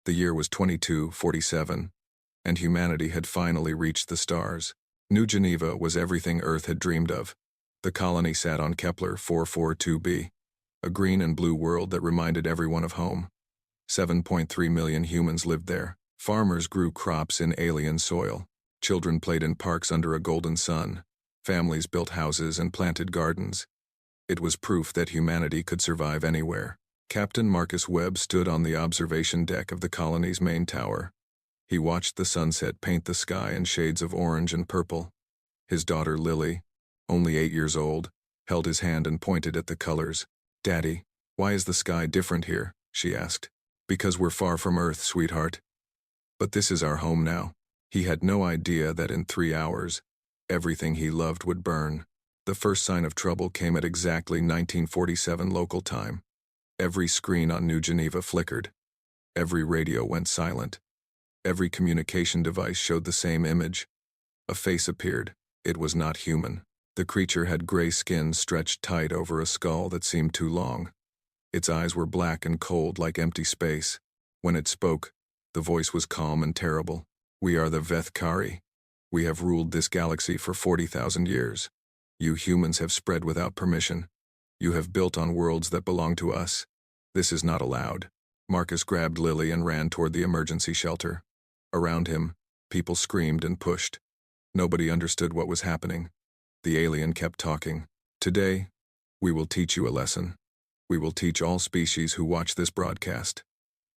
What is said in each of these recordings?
The year was 2247, and humanity had finally reached the stars. New Geneva was everything Earth had dreamed of. The colony sat on Kepler 442b, a green and blue world that reminded everyone of home. 7.3 million humans lived there. Farmers grew crops in alien soil. Children played in parks under a golden sun. Families built houses and planted gardens. It was proof that humanity could survive anywhere. Captain Marcus Webb stood on the observation deck of the colony's main tower. He watched the sunset paint the sky in shades of orange and purple. His daughter Lily, only 8 years old, held his hand and pointed at the colors. "Daddy, why is the sky different here?" she asked. "Because we're far from Earth, sweetheart. But this is our home now." He had no idea that in 3 hours, everything he loved would burn. The first sign of trouble came at exactly 1947 local time. Every screen on New Geneva flickered. Every radio went silent. Every communication device showed the same image. A face appeared. It was not human. The creature had gray skin stretched tight over a skull that seemed too long. Its eyes were black and cold like empty space. When it spoke, the voice was calm and terrible. "We are the Vethkari. We have ruled this galaxy for 40,000 years. You humans have spread without permission. You have built on worlds that belong to us. This is not allowed." Marcus grabbed Lily and ran toward the emergency shelter. Around him, people screamed and pushed. Nobody understood what was happening. The alien kept talking. "Today, we will teach you a lesson. We will teach all species who watch this broadcast.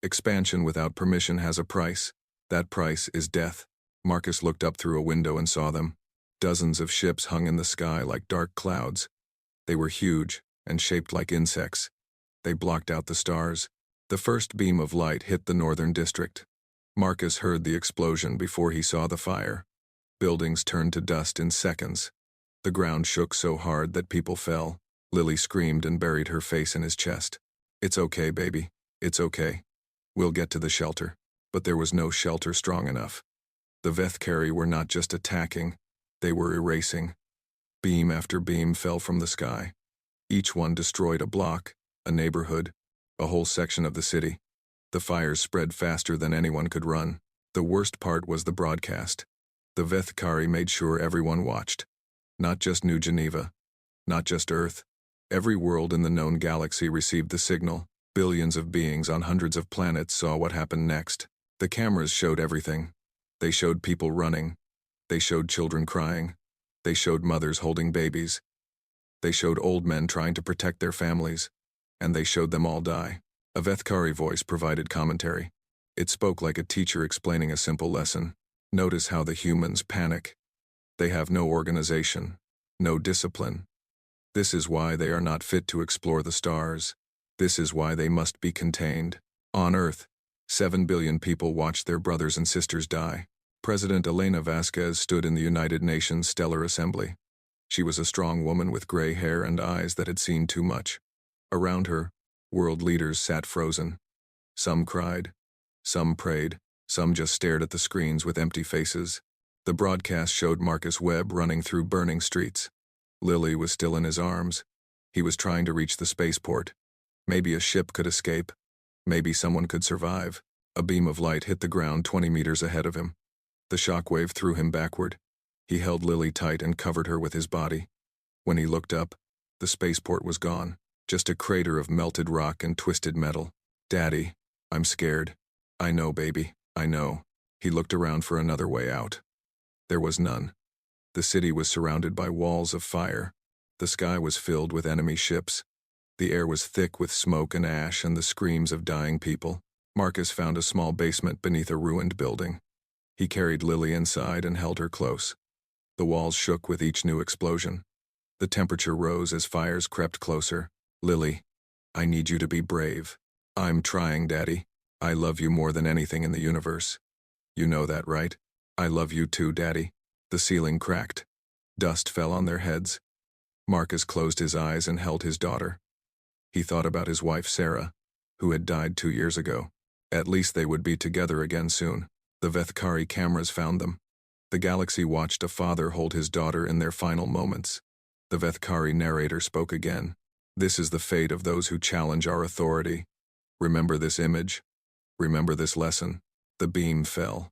Expansion without permission has a price. That price is death." Marcus looked up through a window and saw them. Dozens of ships hung in the sky like dark clouds. They were huge and shaped like insects. They blocked out the stars. The first beam of light hit the northern district. Marcus heard the explosion before he saw the fire. Buildings turned to dust in seconds. The ground shook so hard that people fell. Lily screamed and buried her face in his chest. "It's okay, baby. It's okay. We'll get to the shelter." But there was no shelter strong enough. The Vethkari were not just attacking, they were erasing. Beam after beam fell from the sky. Each one destroyed a block, a neighborhood, a whole section of the city. The fires spread faster than anyone could run. The worst part was the broadcast. The Vethkari made sure everyone watched. Not just New Geneva. Not just Earth. Every world in the known galaxy received the signal. Billions of beings on hundreds of planets saw what happened next. The cameras showed everything. They showed people running. They showed children crying. They showed mothers holding babies. They showed old men trying to protect their families. And they showed them all die. A Vethkari voice provided commentary. It spoke like a teacher explaining a simple lesson. "Notice how the humans panic. They have no organization, no discipline. This is why they are not fit to explore the stars. This is why they must be contained. On Earth, 7 billion people watched their brothers and sisters die." President Elena Vasquez stood in the United Nations Stellar Assembly. She was a strong woman with gray hair and eyes that had seen too much. Around her, world leaders sat frozen. Some cried. Some prayed. Some just stared at the screens with empty faces. The broadcast showed Marcus Webb running through burning streets. Lily was still in his arms. He was trying to reach the spaceport. Maybe a ship could escape. Maybe someone could survive. A beam of light hit the ground 20 meters ahead of him. The shockwave threw him backward. He held Lily tight and covered her with his body. When he looked up, the spaceport was gone. Just a crater of melted rock and twisted metal. "Daddy, I'm scared." "I know, baby, I know." He looked around for another way out. There was none. The city was surrounded by walls of fire. The sky was filled with enemy ships. The air was thick with smoke and ash and the screams of dying people. Marcus found a small basement beneath a ruined building. He carried Lily inside and held her close. The walls shook with each new explosion. The temperature rose as fires crept closer. "Lily, I need you to be brave." "I'm trying, Daddy. I love you more than anything in the universe. You know that, right?" "I love you too, Daddy." The ceiling cracked. Dust fell on their heads. Marcus closed his eyes and held his daughter. He thought about his wife, Sarah, who had died 2 years ago. At least they would be together again soon. The Vethkari cameras found them. The galaxy watched a father hold his daughter in their final moments. The Vethkari narrator spoke again. "This is the fate of those who challenge our authority. Remember this image. Remember this lesson. The beam fell.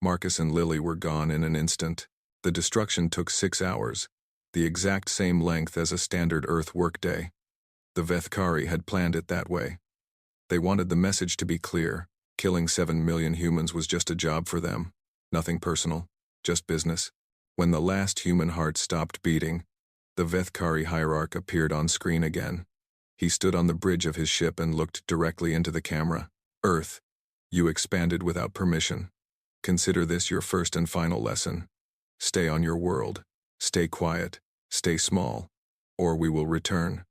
Marcus and Lily were gone in an instant. The destruction took 6 hours, the exact same length as a standard Earth workday. The Vethkari had planned it that way. They wanted the message to be clear. Killing 7 million humans was just a job for them. Nothing personal, just business. When the last human heart stopped beating, the Vethkari hierarch appeared on screen again. He stood on the bridge of his ship and looked directly into the camera. Earth, you expanded without permission. Consider this your first and final lesson. Stay on your world. Stay quiet. Stay small. Or we will return.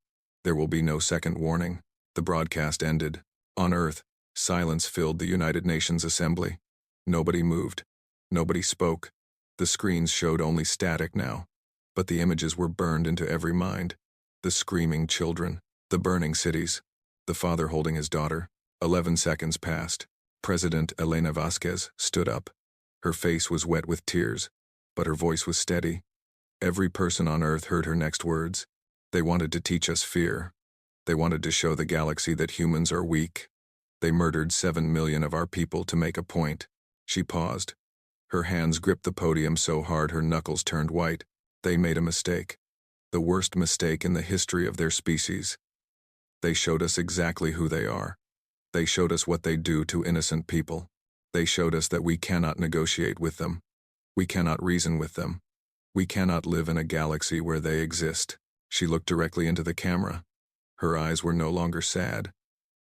There will be no second warning. The broadcast ended. On Earth, silence filled the United Nations Assembly. Nobody moved. Nobody spoke. The screens showed only static now. But the images were burned into every mind. The screaming children. The burning cities. The father holding his daughter. 11 seconds passed. President Elena Vasquez stood up. Her face was wet with tears, but her voice was steady. Every person on Earth heard her next words. They wanted to teach us fear. They wanted to show the galaxy that humans are weak. They murdered 7 million of our people to make a point. She paused. Her hands gripped the podium so hard her knuckles turned white. They made a mistake. The worst mistake in the history of their species. They showed us exactly who they are. They showed us what they do to innocent people. They showed us that we cannot negotiate with them. We cannot reason with them. We cannot live in a galaxy where they exist. She looked directly into the camera. Her eyes were no longer sad.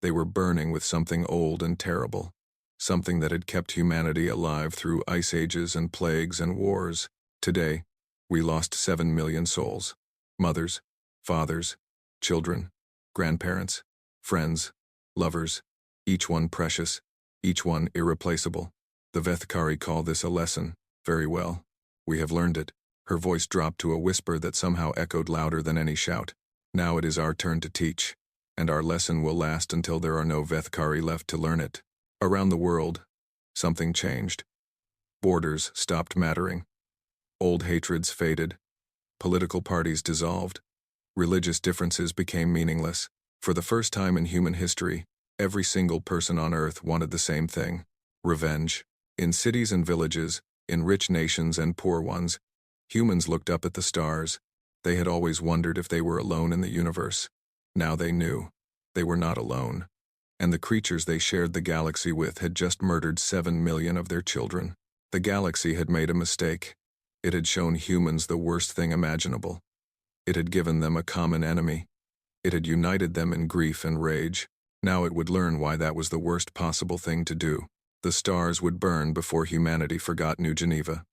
They were burning with something old and terrible. Something that had kept humanity alive through ice ages and plagues and wars. Today, we lost 7 million souls. Mothers, fathers, children, grandparents, friends, lovers. Each one precious, each one irreplaceable. The Vethkari call this a lesson. Very well. We have learned it. Her voice dropped to a whisper that somehow echoed louder than any shout. Now it is our turn to teach, and our lesson will last until there are no Vethkari left to learn it. Around the world, something changed. Borders stopped mattering. Old hatreds faded. Political parties dissolved. Religious differences became meaningless. For the first time in human history, every single person on Earth wanted the same thing: revenge. In cities and villages, in rich nations and poor ones, humans looked up at the stars. They had always wondered if they were alone in the universe. Now they knew. They were not alone. And the creatures they shared the galaxy with had just murdered 7 million of their children. The galaxy had made a mistake. It had shown humans the worst thing imaginable. It had given them a common enemy. It had united them in grief and rage. Now it would learn why that was the worst possible thing to do. The stars would burn before humanity forgot New Geneva.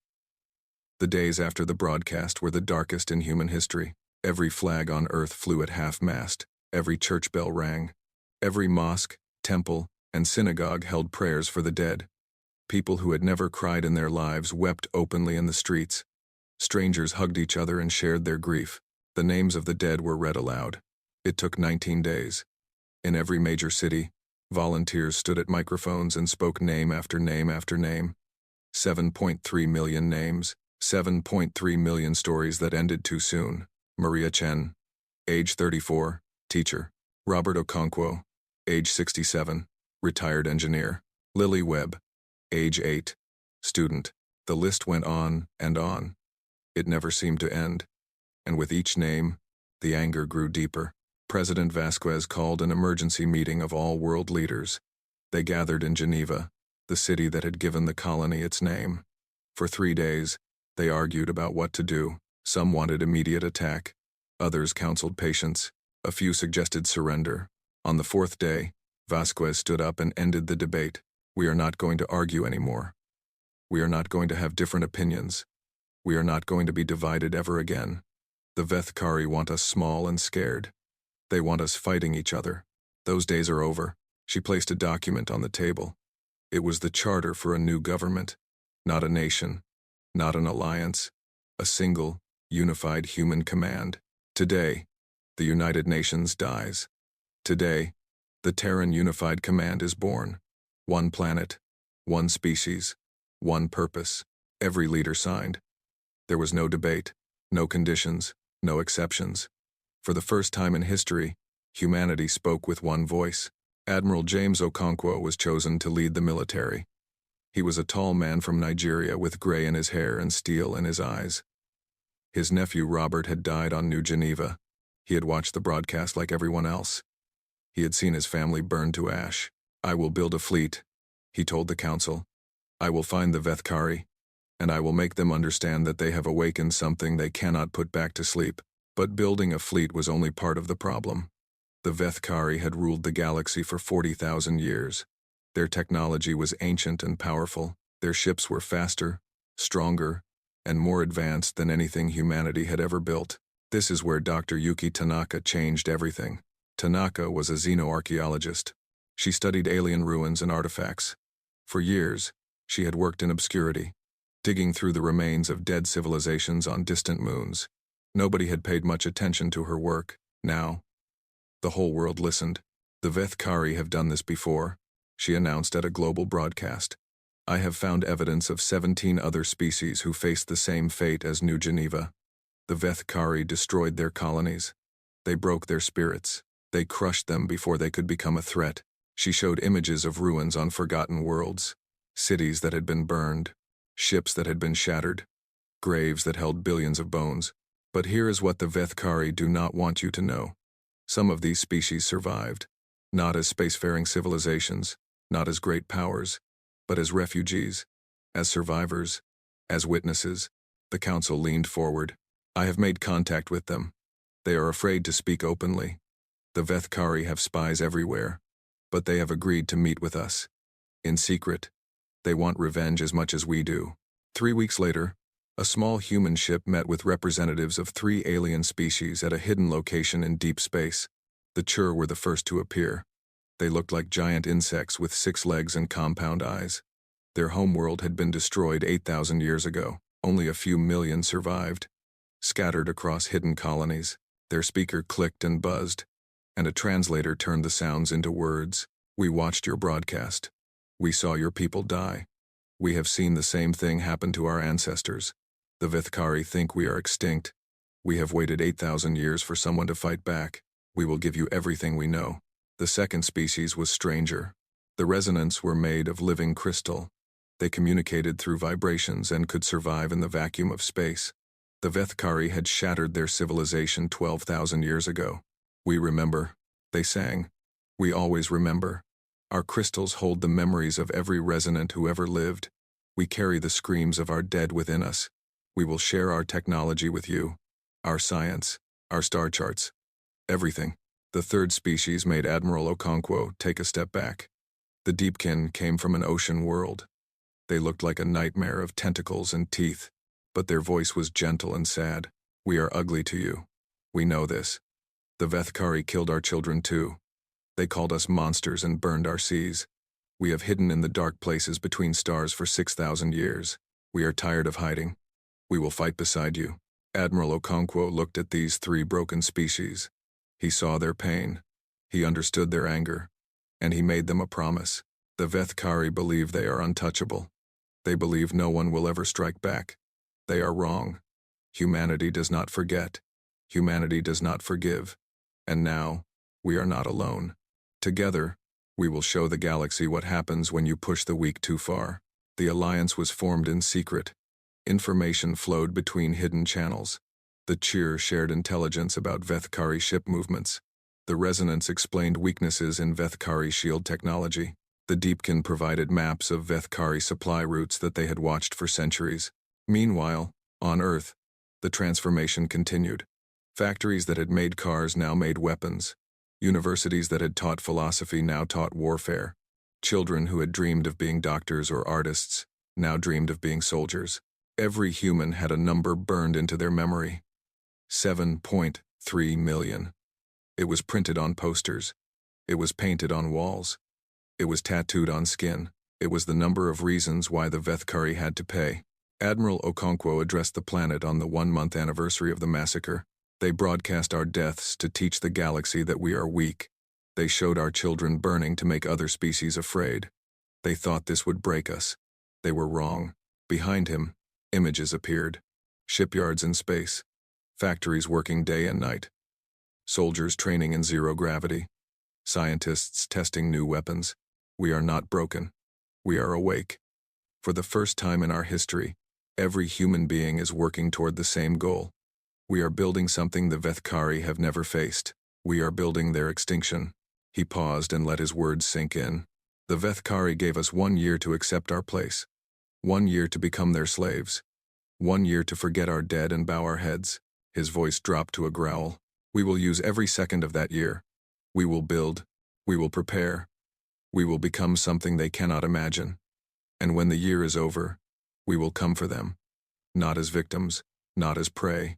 The days after the broadcast were the darkest in human history. Every flag on Earth flew at half-mast. Every church bell rang. Every mosque, temple, and synagogue held prayers for the dead. People who had never cried in their lives wept openly in the streets. Strangers hugged each other and shared their grief. The names of the dead were read aloud. It took 19 days. In every major city, volunteers stood at microphones and spoke name after name after name. 7.3 million names, 7.3 million stories that ended too soon. Maria Chen, age 34, teacher. Robert Okonkwo, age 67, retired engineer. Lily Webb, age 8, student. The list went on and on. It never seemed to end. And with each name, the anger grew deeper. President Vasquez called an emergency meeting of all world leaders. They gathered in Geneva, the city that had given the colony its name. For 3 days, they argued about what to do. Some wanted immediate attack. Others counseled patience. A few suggested surrender. On the 4th day, Vasquez stood up and ended the debate. We are not going to argue anymore. We are not going to have different opinions. We are not going to be divided ever again. The Vethkari want us small and scared. They want us fighting each other. Those days are over. She placed a document on the table. It was the charter for a new government. Not a nation. Not an alliance. A single, unified human command. Today, the United Nations dies. Today, the Terran Unified Command is born. One planet, one species, one purpose. Every leader signed. There was no debate, no conditions, no exceptions. For the first time in history, humanity spoke with one voice. Admiral James Okonkwo was chosen to lead the military. He was a tall man from Nigeria with gray in his hair and steel in his eyes. His nephew Robert had died on New Geneva. He had watched the broadcast like everyone else. He had seen his family burned to ash. "I will build a fleet," he told the council. "I will find the Vethkari, and I will make them understand that they have awakened something they cannot put back to sleep." But building a fleet was only part of the problem. The Vethkari had ruled the galaxy for 40,000 years. Their technology was ancient and powerful. Their ships were faster, stronger, and more advanced than anything humanity had ever built. This is where Dr. Yuki Tanaka changed everything. Tanaka was a xenoarchaeologist. She studied alien ruins and artifacts. For years, she had worked in obscurity, digging through the remains of dead civilizations on distant moons. Nobody had paid much attention to her work. Now, the whole world listened. "The Vethkari have done this before," she announced at a global broadcast. "I have found evidence of 17 other species who faced the same fate as New Geneva. The Vethkari destroyed their colonies. They broke their spirits. They crushed them before they could become a threat." She showed images of ruins on forgotten worlds, cities that had been burned, ships that had been shattered, graves that held billions of bones. But here is what the Vethkari do not want you to know. Some of these species survived, not as spacefaring civilizations, not as great powers, but as refugees, as survivors, as witnesses. The council leaned forward. "I have made contact with them. They are afraid to speak openly. The Vethkari have spies everywhere, but they have agreed to meet with us. In secret, they want revenge as much as we do." 3 weeks later, a small human ship met with representatives of 3 alien species at a hidden location in deep space. The Chur were the first to appear. They looked like giant insects with 6 legs and compound eyes. Their homeworld had been destroyed 8,000 years ago. Only a few million survived, scattered across hidden colonies. Their speaker clicked and buzzed, and a translator turned the sounds into words. "We watched your broadcast. We saw your people die. We have seen the same thing happen to our ancestors. The Vethkari think we are extinct. We have waited 8,000 years for someone to fight back. We will give you everything we know." The second species was stranger. The resonants were made of living crystal. They communicated through vibrations and could survive in the vacuum of space. The Vethkari had shattered their civilization 12,000 years ago. "We remember," they sang. "We always remember. Our crystals hold the memories of every resonant who ever lived. We carry the screams of our dead within us. We will share our technology with you, our science, our star charts, everything." The third species made Admiral Okonkwo take a step back. The Deepkin came from an ocean world. They looked like a nightmare of tentacles and teeth, but their voice was gentle and sad. "We are ugly to you. We know this. The Vethkari killed our children too. They called us monsters and burned our seas. We have hidden in the dark places between stars for 6,000 years. We are tired of hiding. We will fight beside you." Admiral Okonkwo looked at these 3 broken species. He saw their pain. He understood their anger. And he made them a promise. The Vethkari believe they are untouchable. They believe no one will ever strike back. They are wrong. Humanity does not forget. Humanity does not forgive. And now, we are not alone. Together, we will show the galaxy what happens when you push the weak too far. The alliance was formed in secret. Information flowed between hidden channels. The Chir shared intelligence about Vethkari ship movements. The Resonance explained weaknesses in Vethkari shield technology. The Deepkin provided maps of Vethkari supply routes that they had watched for centuries. Meanwhile, on Earth, the transformation continued. Factories that had made cars now made weapons. Universities that had taught philosophy now taught warfare. Children who had dreamed of being doctors or artists now dreamed of being soldiers. Every human had a number burned into their memory. 7.3 million. It was printed on posters. It was painted on walls. It was tattooed on skin. It was the number of reasons why the Vethkari had to pay. Admiral Okonkwo addressed the planet on the 1-month anniversary of the massacre. "They broadcast our deaths to teach the galaxy that we are weak. They showed our children burning to make other species afraid. They thought this would break us. They were wrong." Behind him, images appeared. Shipyards in space. Factories working day and night. Soldiers training in zero gravity. Scientists testing new weapons. We are not broken. We are awake. For the first time in our history, every human being is working toward the same goal. We are building something the Vethkari have never faced. We are building their extinction. He paused and let his words sink in. The Vethkari gave us 1 year to accept our place. 1 year to become their slaves. 1 year to forget our dead and bow our heads. His voice dropped to a growl. We will use every second of that year. We will build. We will prepare. We will become something they cannot imagine. And when the year is over, we will come for them. Not as victims, not as prey,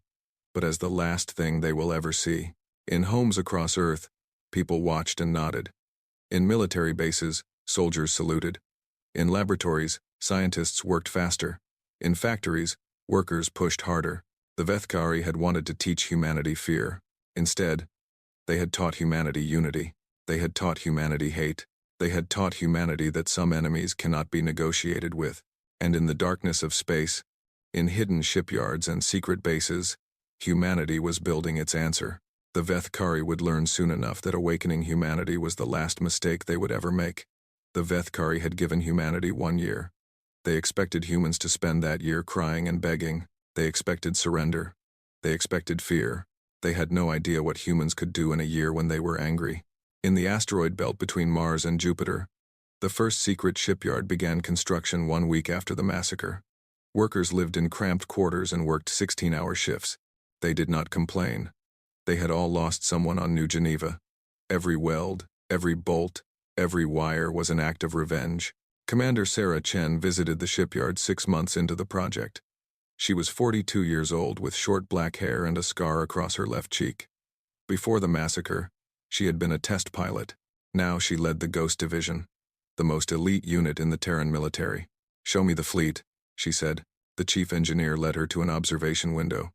but as the last thing they will ever see. In homes across Earth, people watched and nodded. In military bases, soldiers saluted. In laboratories, scientists worked faster. In factories, workers pushed harder. The Vethkari had wanted to teach humanity fear. Instead, they had taught humanity unity. They had taught humanity hate. They had taught humanity that some enemies cannot be negotiated with. And in the darkness of space, in hidden shipyards and secret bases, humanity was building its answer. The Vethkari would learn soon enough that awakening humanity was the last mistake they would ever make. The Vethkari had given humanity 1 year. They expected humans to spend that year crying and begging. They expected surrender. They expected fear. They had no idea what humans could do in a year when they were angry. In the asteroid belt between Mars and Jupiter, the first secret shipyard began construction 1 week after the massacre. Workers lived in cramped quarters and worked 16-hour shifts. They did not complain. They had all lost someone on New Geneva. Every weld, every bolt, every wire was an act of revenge. Commander Sarah Chen visited the shipyard 6 months into the project. She was 42 years old with short black hair and a scar across her left cheek. Before the massacre, she had been a test pilot. Now she led the Ghost Division, the most elite unit in the Terran military. "Show me the fleet," she said. The chief engineer led her to an observation window.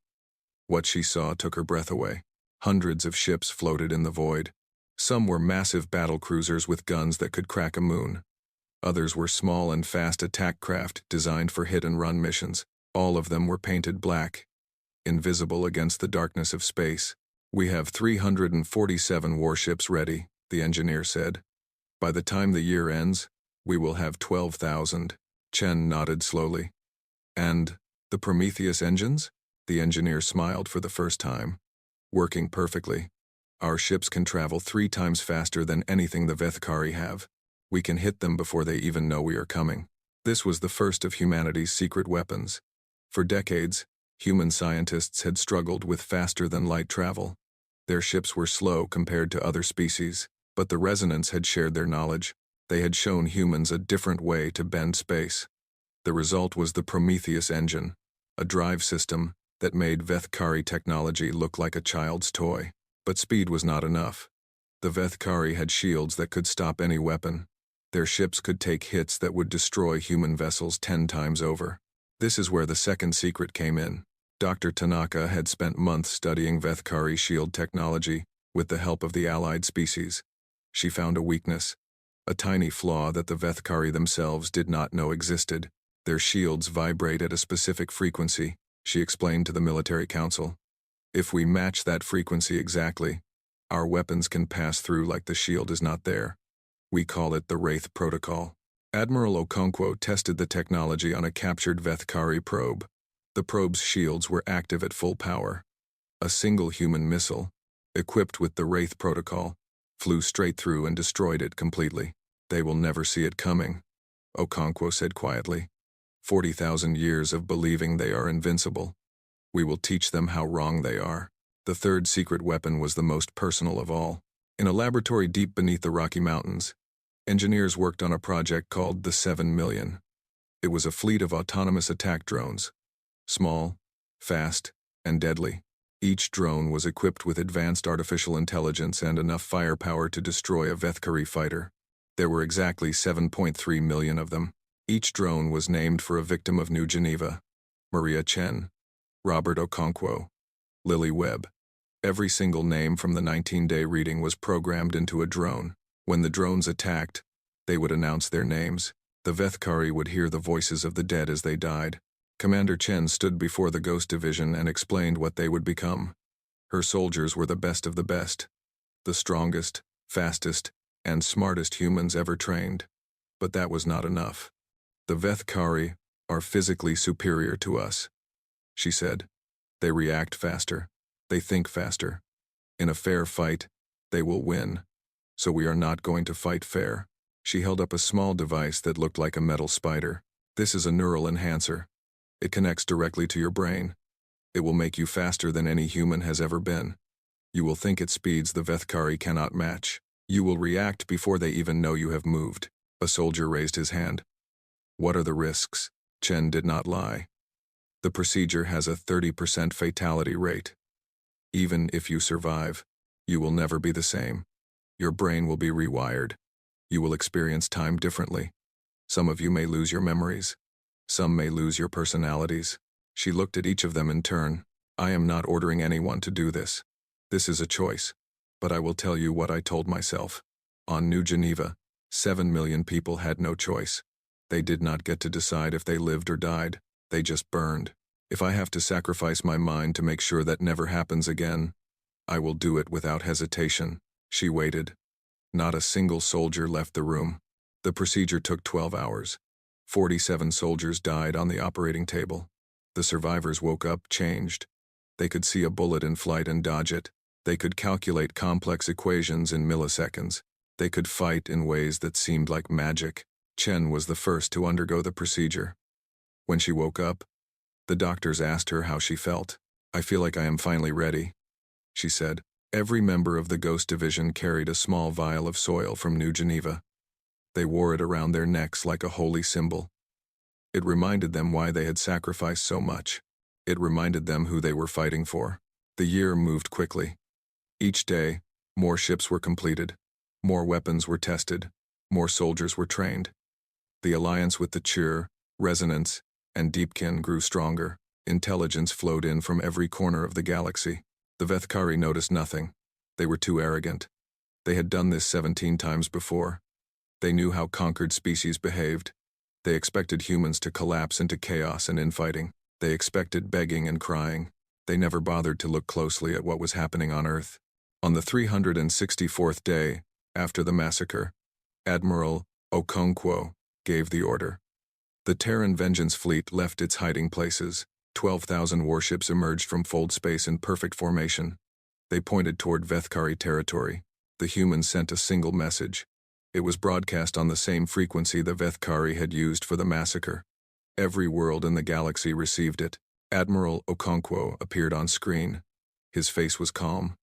What she saw took her breath away. Hundreds of ships floated in the void. Some were massive battle cruisers with guns that could crack a moon. Others were small and fast attack craft designed for hit-and-run missions. All of them were painted black, invisible against the darkness of space. "We have 347 warships ready," the engineer said. "By the time the year ends, we will have 12,000. Chen nodded slowly. "And the Prometheus engines?" The engineer smiled for the first time. "Working perfectly. Our ships can travel 3 times faster than anything the Vethkari have. We can hit them before they even know we are coming." This was the first of humanity's secret weapons. For decades, human scientists had struggled with faster-than-light travel. Their ships were slow compared to other species, but the Resonants had shared their knowledge. They had shown humans a different way to bend space. The result was the Prometheus engine, a drive system that made Vethkari technology look like a child's toy. But speed was not enough. The Vethkari had shields that could stop any weapon. Their ships could take hits that would destroy human vessels 10 times over. This is where the second secret came in. Dr. Tanaka had spent months studying Vethkari shield technology with the help of the allied species. She found a weakness, a tiny flaw that the Vethkari themselves did not know existed. Their shields vibrate at a specific frequency, she explained to the military council. If we match that frequency exactly, our weapons can pass through like the shield is not there. We call it the Wraith Protocol. Admiral Okonkwo tested the technology on a captured Vethkari probe. The probe's shields were active at full power. A single human missile, equipped with the Wraith Protocol, flew straight through and destroyed it completely. "They will never see it coming," Okonkwo said quietly. 40,000 years of believing they are invincible. We will teach them how wrong they are. The third secret weapon was the most personal of all. In a laboratory deep beneath the Rocky Mountains, engineers worked on a project called the 7 Million. It was a fleet of autonomous attack drones. Small, fast, and deadly. Each drone was equipped with advanced artificial intelligence and enough firepower to destroy a Vethkari fighter. There were exactly 7.3 million of them. Each drone was named for a victim of New Geneva: Maria Chen, Robert Okonkwo, Lily Webb. Every single name from the 19-day reading was programmed into a drone. When the drones attacked, they would announce their names. The Vethkari would hear the voices of the dead as they died. Commander Chen stood before the Ghost Division and explained what they would become. Her soldiers were the best of the best, the strongest, fastest, and smartest humans ever trained. But that was not enough. The Vethkari are physically superior to us, she said. They react faster. They think faster. In a fair fight, they will win. So we are not going to fight fair. She held up a small device that looked like a metal spider. This is a neural enhancer. It connects directly to your brain. It will make you faster than any human has ever been. You will think at speeds the Vethkari cannot match. You will react before they even know you have moved. A soldier raised his hand. What are the risks? Chen did not lie. The procedure has a 30% fatality rate. Even if you survive, you will never be the same. Your brain will be rewired. You will experience time differently. Some of you may lose your memories. Some may lose your personalities. She looked at each of them in turn. I am not ordering anyone to do this. This is a choice. But I will tell you what I told myself. On New Geneva, 7 million people had no choice. They did not get to decide if they lived or died. They just burned. If I have to sacrifice my mind to make sure that never happens again, I will do it without hesitation. She waited. Not a single soldier left the room. The procedure took 12 hours. 47 soldiers died on the operating table. The survivors woke up, changed. They could see a bullet in flight and dodge it. They could calculate complex equations in milliseconds. They could fight in ways that seemed like magic. Chen was the first to undergo the procedure. When she woke up, the doctors asked her how she felt. I feel like I am finally ready, she said. Every member of the Ghost Division carried a small vial of soil from New Geneva. They wore it around their necks like a holy symbol. It reminded them why they had sacrificed so much. It reminded them who they were fighting for. The year moved quickly. Each day, more ships were completed. More weapons were tested. More soldiers were trained. The alliance with the Chur, Resonance, and Deepkin grew stronger. Intelligence flowed in from every corner of the galaxy. The Vethkari noticed nothing. They were too arrogant. They had done this 17 times before. They knew how conquered species behaved. They expected humans to collapse into chaos and infighting. They expected begging and crying. They never bothered to look closely at what was happening on Earth. On the 364th day, after the massacre, Admiral Okonkwo gave the order. The Terran Vengeance Fleet left its hiding places. 12,000 warships emerged from fold space in perfect formation. They pointed toward Vethkari territory. The humans sent a single message. It was broadcast on the same frequency the Vethkari had used for the massacre. Every world in the galaxy received it. Admiral Okonkwo appeared on screen. His face was calm.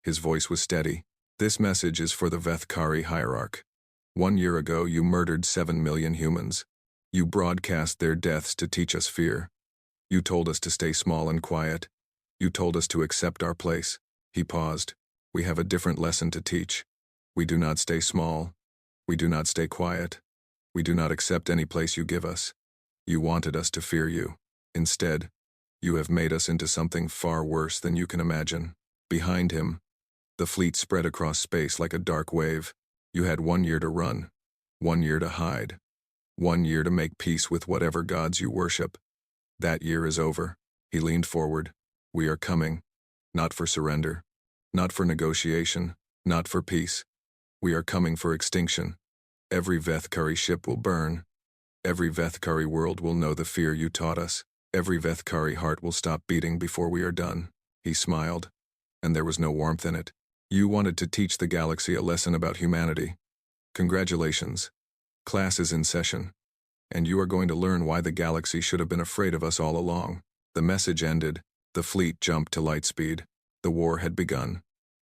His voice was steady. This message is for the Vethkari hierarch. 1 year ago, you murdered 7 million humans. You broadcast their deaths to teach us fear. You told us to stay small and quiet. You told us to accept our place. He paused. We have a different lesson to teach. We do not stay small. We do not stay quiet. We do not accept any place you give us. You wanted us to fear you. Instead, you have made us into something far worse than you can imagine. Behind him, the fleet spread across space like a dark wave. You had 1 year to run, 1 year to hide, 1 year to make peace with whatever gods you worship. That year is over. He leaned forward. We are coming. Not for surrender. Not for negotiation. Not for peace. We are coming for extinction. Every Vethkari ship will burn. Every Vethkari world will know the fear you taught us. Every Vethkari heart will stop beating before we are done. He smiled, and there was no warmth in it. You wanted to teach the galaxy a lesson about humanity. Congratulations. Class is in session. And you are going to learn why the galaxy should have been afraid of us all along. The message ended. The fleet jumped to light speed. The war had begun.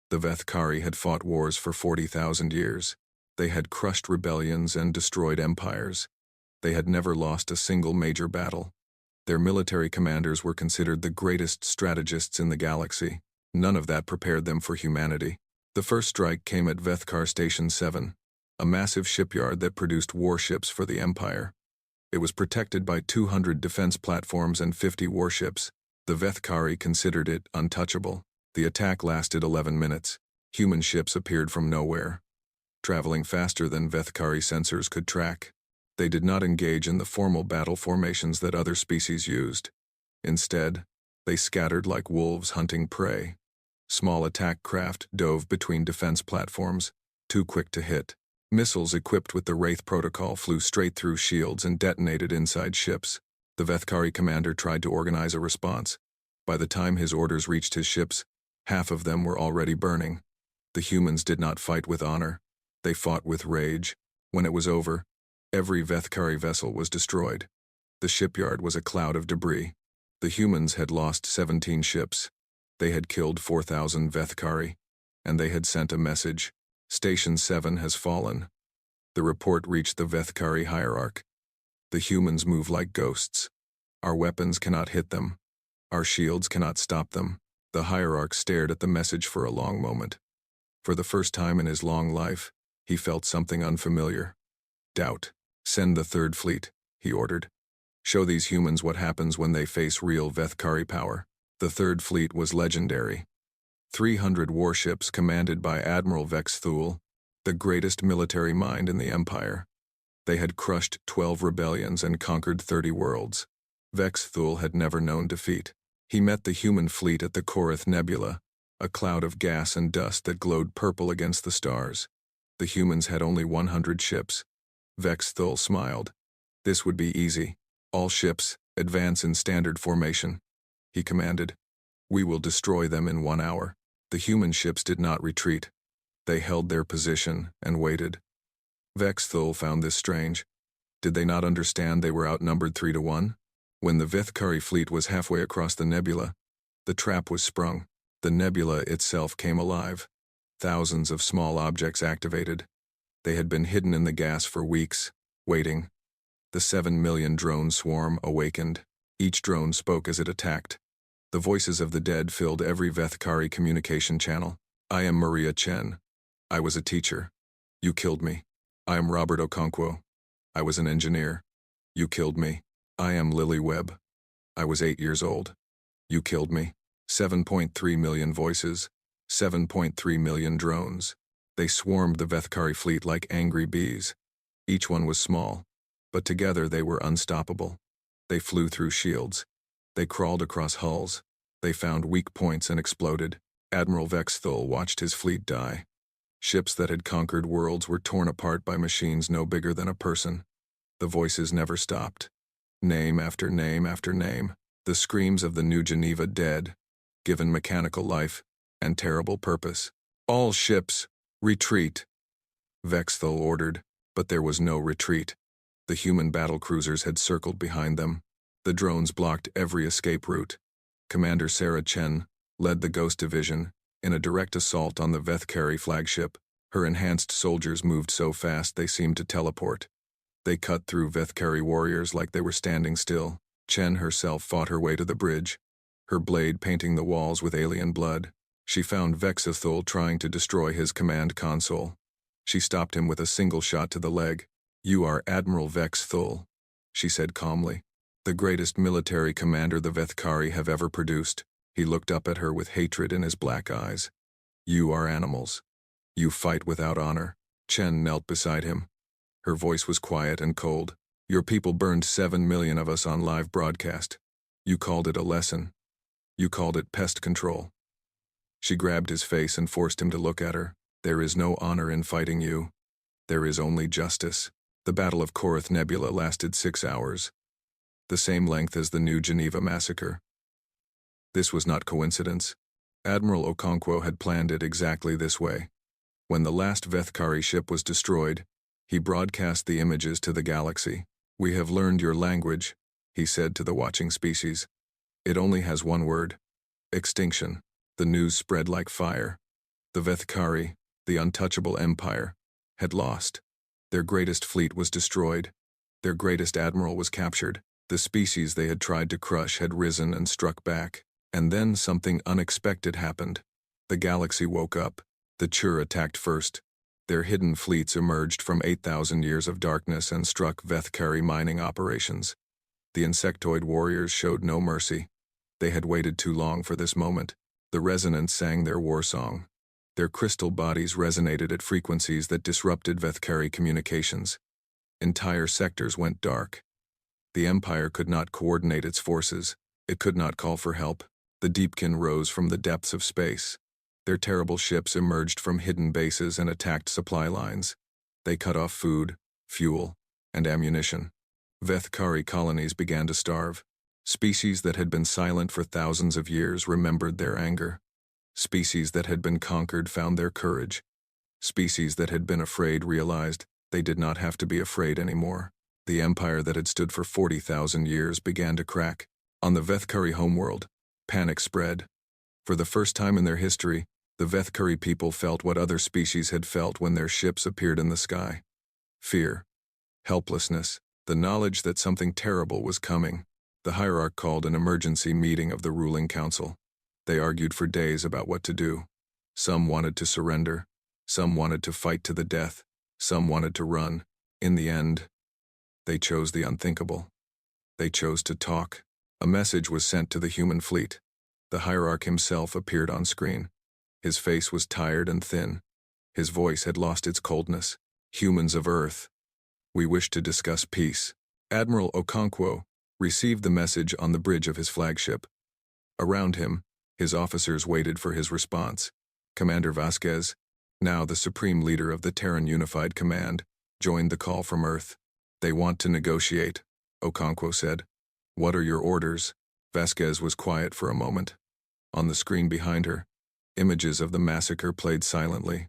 The Vethkari had fought wars for 40,000 years. They had crushed rebellions and destroyed empires. They had never lost a single major battle. Their military commanders were considered the greatest strategists in the galaxy. None of that prepared them for humanity. The first strike came at Vethkar Station 7, a massive shipyard that produced warships for the Empire. It was protected by 200 defense platforms and 50 warships. The Vethkari considered it untouchable. The attack lasted 11 minutes. Human ships appeared from nowhere, traveling faster than Vethkari sensors could track. They did not engage in the formal battle formations that other species used. Instead, they scattered like wolves hunting prey. Small attack craft dove between defense platforms. too quick to hit. Missiles equipped with the Wraith protocol flew straight through shields and detonated inside ships. The Vethkari commander tried to organize a response. By the time his orders reached his ships, half of them were already burning. The humans did not fight with honor. They fought with rage. When it was over, every Vethkari vessel was destroyed. The shipyard was a cloud of debris. The humans had lost 17 ships. They had killed 4,000 Vethkari, and they had sent a message. Station 7 has fallen. The report reached the Vethkari hierarch. The humans move like ghosts. Our weapons cannot hit them. Our shields cannot stop them. The hierarch stared at the message for a long moment. For the first time in his long life, he felt something unfamiliar. Doubt. Send the third fleet, he ordered. Show these humans what happens when they face real Vethkari power. The third fleet was legendary. 300 warships commanded by Admiral Vex Thule, the greatest military mind in the Empire. They had crushed 12 rebellions and conquered 30 worlds. Vex Thule had never known defeat. He met the human fleet at the Korath Nebula, a cloud of gas and dust that glowed purple against the stars. The humans had only 100 ships. Vex Thule smiled. This would be easy. All ships, advance in standard formation, he commanded. We will destroy them in 1 hour. The human ships did not retreat. They held their position and waited. Vex Thule found this strange. Did they not understand they were outnumbered 3-1? When the Vethkari fleet was halfway across the nebula, the trap was sprung. The nebula itself came alive. Thousands of small objects activated. They had been hidden in the gas for weeks, waiting. The 7 million drone swarm awakened. Each drone spoke as it attacked. The voices of the dead filled every Vethkari communication channel. I am Maria Chen. I was a teacher. You killed me. I am Robert Okonkwo. I was an engineer. You killed me. I am Lily Webb. I was 8 years old. You killed me. 7.3 million voices. 7.3 million drones. They swarmed the Vethkari fleet like angry bees. Each one was small, but together they were unstoppable. They flew through shields. They crawled across hulls. They found weak points and exploded. Admiral Vex Thule watched his fleet die. Ships that had conquered worlds were torn apart by machines no bigger than a person. The voices never stopped. Name after name after name. The screams of the New Geneva dead, given mechanical life and terrible purpose. All ships, retreat. Vex Thule ordered, but there was no retreat. The human battle cruisers had circled behind them. The drones blocked every escape route. Commander Sarah Chen led the Ghost Division in a direct assault on the Vethkari flagship. Her enhanced soldiers moved so fast they seemed to teleport. They cut through Vethkari warriors like they were standing still. Chen herself fought her way to the bridge, her blade painting the walls with alien blood. She found Vex Thule trying to destroy his command console. She stopped him with a single shot to the leg. You are Admiral Vex Thule, she said calmly. The greatest military commander the Vethkari have ever produced. He looked up at her with hatred in his black eyes. You are animals. You fight without honor. Chen knelt beside him. Her voice was quiet and cold. Your people burned 7 million of us on live broadcast. You called it a lesson. You called it pest control. She grabbed his face and forced him to look at her. There is no honor in fighting you. There is only justice. The Battle of Korath Nebula lasted 6 hours, the same length as the New Geneva massacre. This was not coincidence. Admiral Okonkwo had planned it exactly this way. When the last Vethkari ship was destroyed, he broadcast the images to the galaxy. We have learned your language, he said to the watching species. It only has one word: extinction. The news spread like fire. The Vethkari, the untouchable empire, had lost. Their greatest fleet was destroyed. Their greatest admiral was captured. The species they had tried to crush had risen and struck back. And then something unexpected happened. The galaxy woke up. The Chur attacked first. Their hidden fleets emerged from 8,000 years of darkness and struck Vethkari mining operations. The insectoid warriors showed no mercy. They had waited too long for this moment. The resonance sang their war song. Their crystal bodies resonated at frequencies that disrupted Vethkari communications. Entire sectors went dark. The Empire could not coordinate its forces. It could not call for help. The Deepkin rose from the depths of space. Their terrible ships emerged from hidden bases and attacked supply lines. They cut off food, fuel, and ammunition. Vethkari colonies began to starve. Species that had been silent for thousands of years remembered their anger. Species that had been conquered found their courage. Species that had been afraid realized they did not have to be afraid anymore. The empire that had stood for 40,000 years began to crack. On the Vethkari homeworld, panic spread. For the first time in their history, the Vethkari people felt what other species had felt when their ships appeared in the sky. Fear, helplessness, the knowledge that something terrible was coming. The hierarch called an emergency meeting of the ruling council. They argued for days about what to do. Some wanted to surrender. Some wanted to fight to the death. Some wanted to run. In the end, they chose the unthinkable. They chose to talk. A message was sent to the human fleet. The hierarch himself appeared on screen. His face was tired and thin. His voice had lost its coldness. Humans of Earth, we wish to discuss peace. Admiral Okonkwo received the message on the bridge of his flagship. Around him, his officers waited for his response. Commander Vasquez, now the supreme leader of the Terran Unified Command, joined the call from Earth. They want to negotiate, Okonkwo said. What are your orders? Vasquez was quiet for a moment. On the screen behind her, images of the massacre played silently.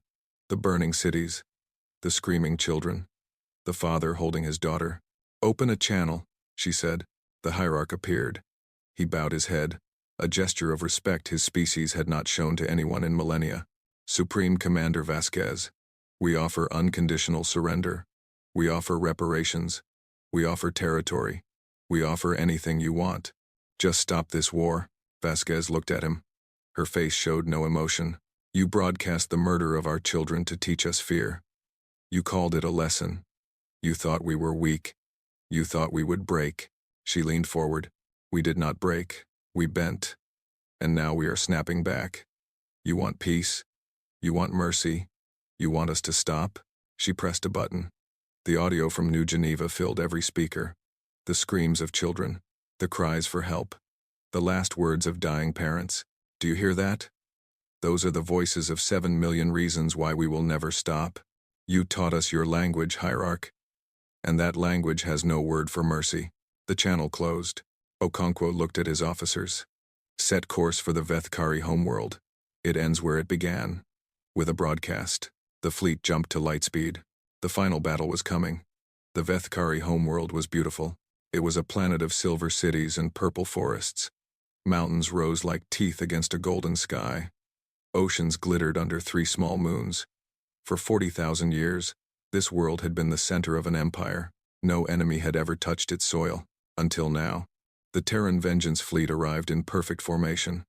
The burning cities, the screaming children, the father holding his daughter. Open a channel, she said. The hierarch appeared. He bowed his head, a gesture of respect his species had not shown to anyone in millennia. Supreme Commander Vasquez, we offer unconditional surrender. We offer reparations. We offer territory. We offer anything you want. Just stop this war. Vasquez looked at him. Her face showed no emotion. You broadcast the murder of our children to teach us fear. You called it a lesson. You thought we were weak. You thought we would break. She leaned forward. We did not break. We bent. And now we are snapping back. You want peace? You want mercy? You want us to stop? She pressed a button. The audio from New Geneva filled every speaker. The screams of children. The cries for help. The last words of dying parents. Do you hear that? Those are the voices of 7 million reasons why we will never stop. You taught us your language, hierarch. And that language has no word for mercy. The channel closed. Okonkwo looked at his officers. Set course for the Vethkari homeworld. It ends where it began. With a broadcast, the fleet jumped to light speed. The final battle was coming. The Vethkari homeworld was beautiful. It was a planet of silver cities and purple forests. Mountains rose like teeth against a golden sky. Oceans glittered under 3 small moons. For 40,000 years, this world had been the center of an empire. No enemy had ever touched its soil, until now. The Terran Vengeance fleet arrived in perfect formation.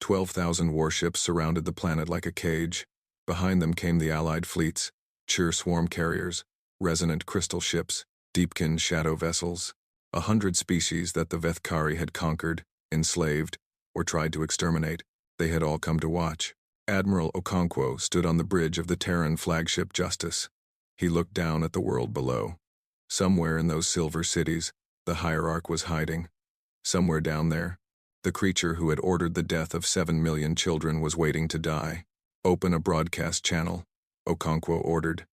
12,000 warships surrounded the planet like a cage. Behind them came the Allied fleets, Chur swarm carriers, resonant crystal ships, Deepkin shadow vessels. 100 species that the Vethkari had conquered, enslaved, or tried to exterminate. They had all come to watch. Admiral Okonkwo stood on the bridge of the Terran flagship Justice. He looked down at the world below. Somewhere in those silver cities, the hierarch was hiding. Somewhere down there, the creature who had ordered the death of 7 million children was waiting to die. Open a broadcast channel, Okonkwo ordered.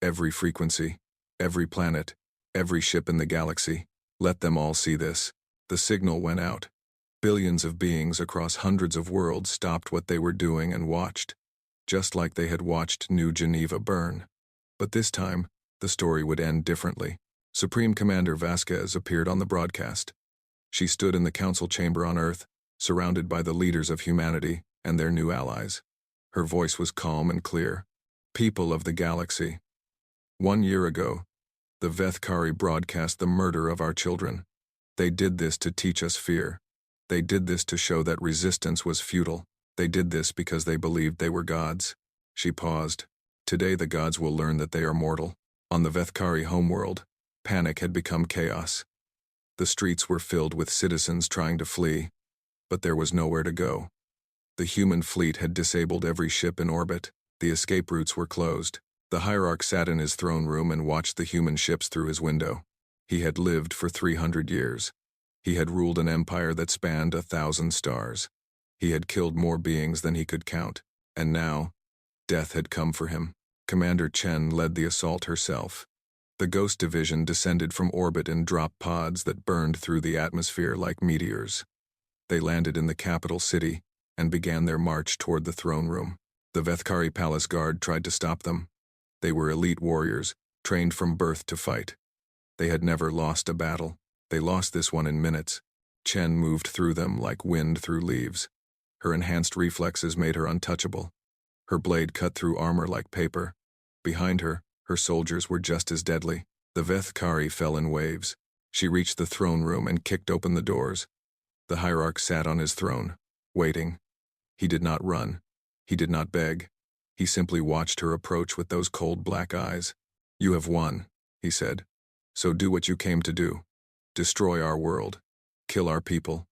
Every frequency, every planet, every ship in the galaxy. Let them all see this. The signal went out. Billions of beings across hundreds of worlds stopped what they were doing and watched, just like they had watched New Geneva burn. But this time, the story would end differently. Supreme Commander Vasquez appeared on the broadcast. She stood in the council chamber on Earth, surrounded by the leaders of humanity and their new allies. Her voice was calm and clear. People of the galaxy. 1 year ago, the Vethkari broadcast the murder of our children. They did this to teach us fear. They did this to show that resistance was futile. They did this because they believed they were gods. She paused. Today the gods will learn that they are mortal. On the Vethkari homeworld, panic had become chaos. The streets were filled with citizens trying to flee, but there was nowhere to go. The human fleet had disabled every ship in orbit. The escape routes were closed. The hierarch sat in his throne room and watched the human ships through his window. He had lived for 300 years. He had ruled an empire that spanned 1,000 stars. He had killed more beings than he could count. And now, death had come for him. Commander Chen led the assault herself. The Ghost Division descended from orbit in drop pods that burned through the atmosphere like meteors. They landed in the capital city and began their march toward the throne room. The Vethkari Palace Guard tried to stop them. They were elite warriors, trained from birth to fight. They had never lost a battle. They lost this one in minutes. Chen moved through them like wind through leaves. Her enhanced reflexes made her untouchable. Her blade cut through armor like paper. Behind her, her soldiers were just as deadly. The Vethkari fell in waves. She reached the throne room and kicked open the doors. The hierarch sat on his throne, waiting. He did not run. He did not beg. He simply watched her approach with those cold black eyes. "You have won," he said. "So do what you came to do. Destroy our world. Kill our people.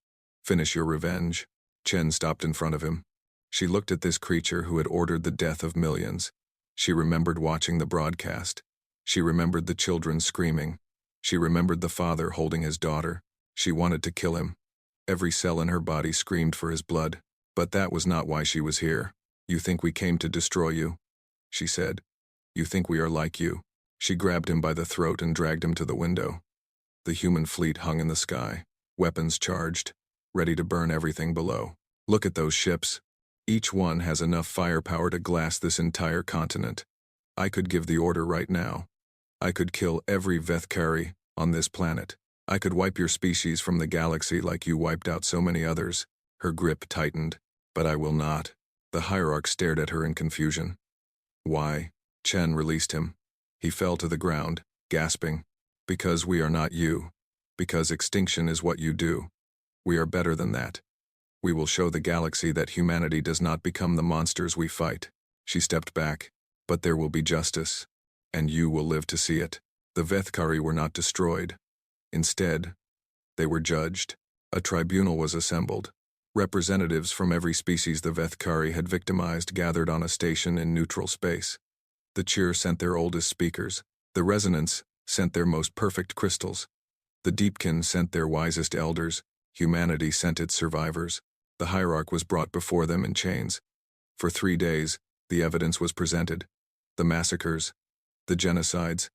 Finish your revenge." Chen stopped in front of him. She looked at this creature who had ordered the death of millions. She remembered watching the broadcast. She remembered the children screaming. She remembered the father holding his daughter. She wanted to kill him. Every cell in her body screamed for his blood. But that was not why she was here. "You think we came to destroy you?" she said. "You think we are like you?" She grabbed him by the throat and dragged him to the window. The human fleet hung in the sky, weapons charged, ready to burn everything below. "Look at those ships. Each one has enough firepower to glass this entire continent. I could give the order right now. I could kill every Vethkari on this planet. I could wipe your species from the galaxy like you wiped out so many others." Her grip tightened. "But I will not." The hierarch stared at her in confusion. "Why?" Chen released him. He fell to the ground, gasping. "Because we are not you. Because extinction is what you do. We are better than that. We will show the galaxy that humanity does not become the monsters we fight." She stepped back. "But there will be justice. And you will live to see it." The Vethkari were not destroyed. Instead, they were judged. A tribunal was assembled. Representatives from every species the Vethkari had victimized gathered on a station in neutral space. The Cheer sent their oldest speakers. The Resonance sent their most perfect crystals. The Deepkin sent their wisest elders. Humanity sent its survivors. The hierarch was brought before them in chains. For 3 days, the evidence was presented. The massacres, the genocides,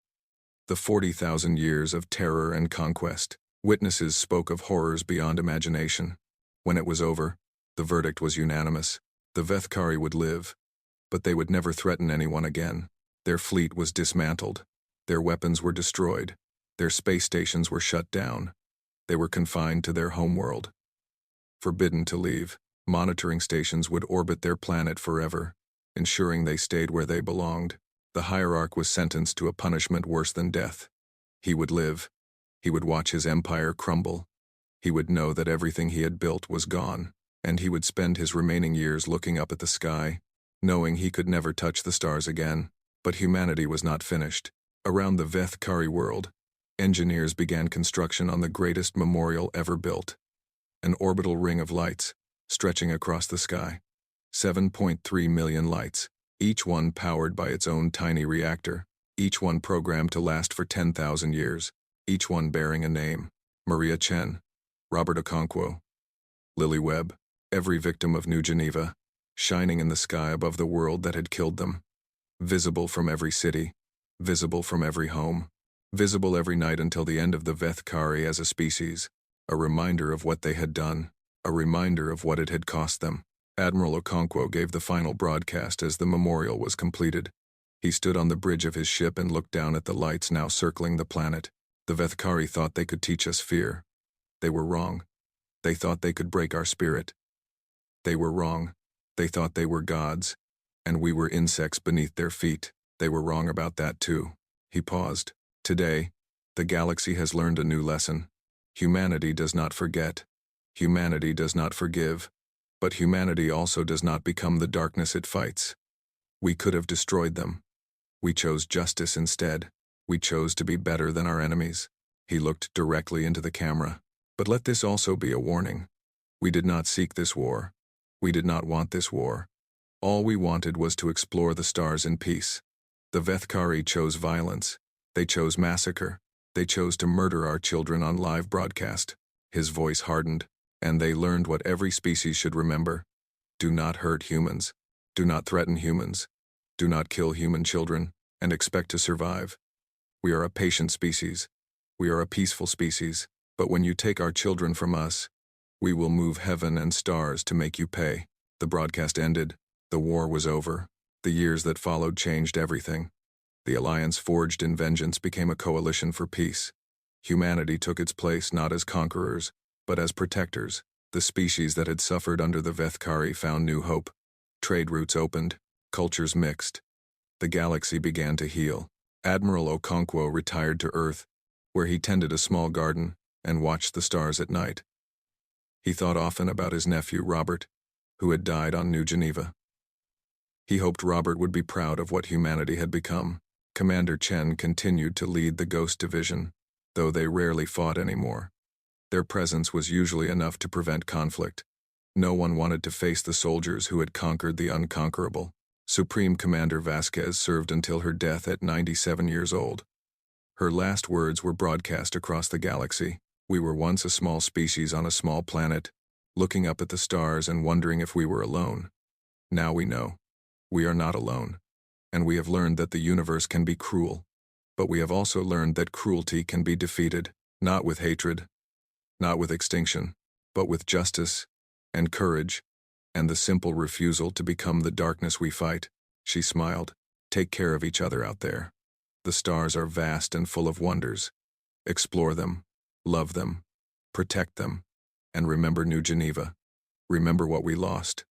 the 40,000 years of terror and conquest. Witnesses spoke of horrors beyond imagination. When it was over, the verdict was unanimous. The Vethkari would live, but they would never threaten anyone again. Their fleet was dismantled. Their weapons were destroyed. Their space stations were shut down. They were confined to their homeworld. Forbidden to leave, monitoring stations would orbit their planet forever, ensuring they stayed where they belonged. The hierarch was sentenced to a punishment worse than death. He would live. He would watch his empire crumble. He would know that everything he had built was gone, and he would spend his remaining years looking up at the sky, knowing he could never touch the stars again. But humanity was not finished. Around the Vethkari world, engineers began construction on the greatest memorial ever built. An orbital ring of lights, stretching across the sky. 7.3 million lights, each one powered by its own tiny reactor, each one programmed to last for 10,000 years, each one bearing a name. Maria Chen, Robert Okonkwo, Lily Webb, every victim of New Geneva, shining in the sky above the world that had killed them. Visible from every city, visible from every home, visible every night until the end of the Vethkari as a species, a reminder of what they had done, a reminder of what it had cost them. Admiral Okonkwo gave the final broadcast as the memorial was completed. He stood on the bridge of his ship and looked down at the lights now circling the planet. The Vethkari thought they could teach us fear. They were wrong. They thought they could break our spirit. They were wrong. They thought they were gods, and we were insects beneath their feet. They were wrong about that too. He paused. Today, the galaxy has learned a new lesson. Humanity does not forget. Humanity does not forgive. But humanity also does not become the darkness it fights. We could have destroyed them. We chose justice instead. We chose to be better than our enemies. He looked directly into the camera. But let this also be a warning. We did not seek this war. We did not want this war. All we wanted was to explore the stars in peace. The Vethkari chose violence. They chose massacre. They chose to murder our children on live broadcast. His voice hardened, and they learned what every species should remember. Do not hurt humans. Do not threaten humans. Do not kill human children and expect to survive. We are a patient species. We are a peaceful species. But when you take our children from us, we will move heaven and stars to make you pay. The broadcast ended. The war was over. The years that followed changed everything. The alliance forged in vengeance became a coalition for peace. Humanity took its place not as conquerors, but as protectors. The species that had suffered under the Vethkari found new hope. Trade routes opened. Cultures mixed. The galaxy began to heal. Admiral Okonkwo retired to Earth, where he tended a small garden and watched the stars at night. He thought often about his nephew Robert, who had died on New Geneva. He hoped Robert would be proud of what humanity had become. Commander Chen continued to lead the Ghost Division, though they rarely fought anymore. Their presence was usually enough to prevent conflict. No one wanted to face the soldiers who had conquered the unconquerable. Supreme Commander Vasquez served until her death at 97 years old. Her last words were broadcast across the galaxy. We were once a small species on a small planet, looking up at the stars and wondering if we were alone. Now we know. We are not alone. And we have learned that the universe can be cruel. But we have also learned that cruelty can be defeated, not with hatred, not with extinction, but with justice and courage, and the simple refusal to become the darkness we fight. She smiled. Take care of each other out there. The stars are vast and full of wonders. Explore them, love them, protect them, and remember New Geneva. Remember what we lost.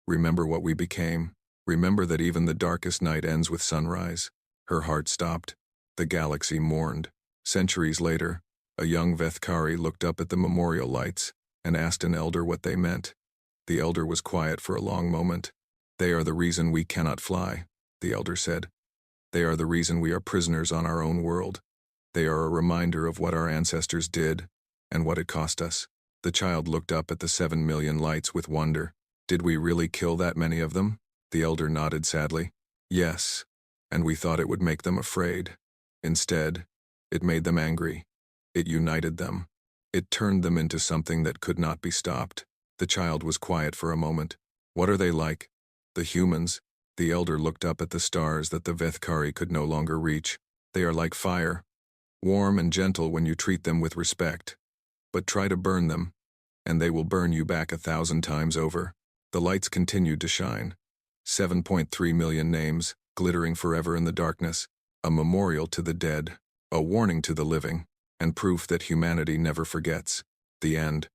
Remember what we became. Remember that even the darkest night ends with sunrise. Her heart stopped. The galaxy mourned. Centuries later, a young Vethkari looked up at the memorial lights and asked an elder what they meant. The elder was quiet for a long moment. They are the reason we cannot fly, the elder said. They are the reason we are prisoners on our own world. They are a reminder of what our ancestors did and what it cost us. The child looked up at the 7 million lights with wonder. Did we really kill that many of them? The elder nodded sadly. Yes, and we thought it would make them afraid. Instead, it made them angry. It united them. It turned them into something that could not be stopped. The child was quiet for a moment. What are they like? The humans. The elder looked up at the stars that the Vethkari could no longer reach. They are like fire. Warm and gentle when you treat them with respect. But try to burn them, and they will burn you back 1,000 times over. The lights continued to shine. 7.3 million names, glittering forever in the darkness. A memorial to the dead, a warning to the living, and proof that humanity never forgets. The end.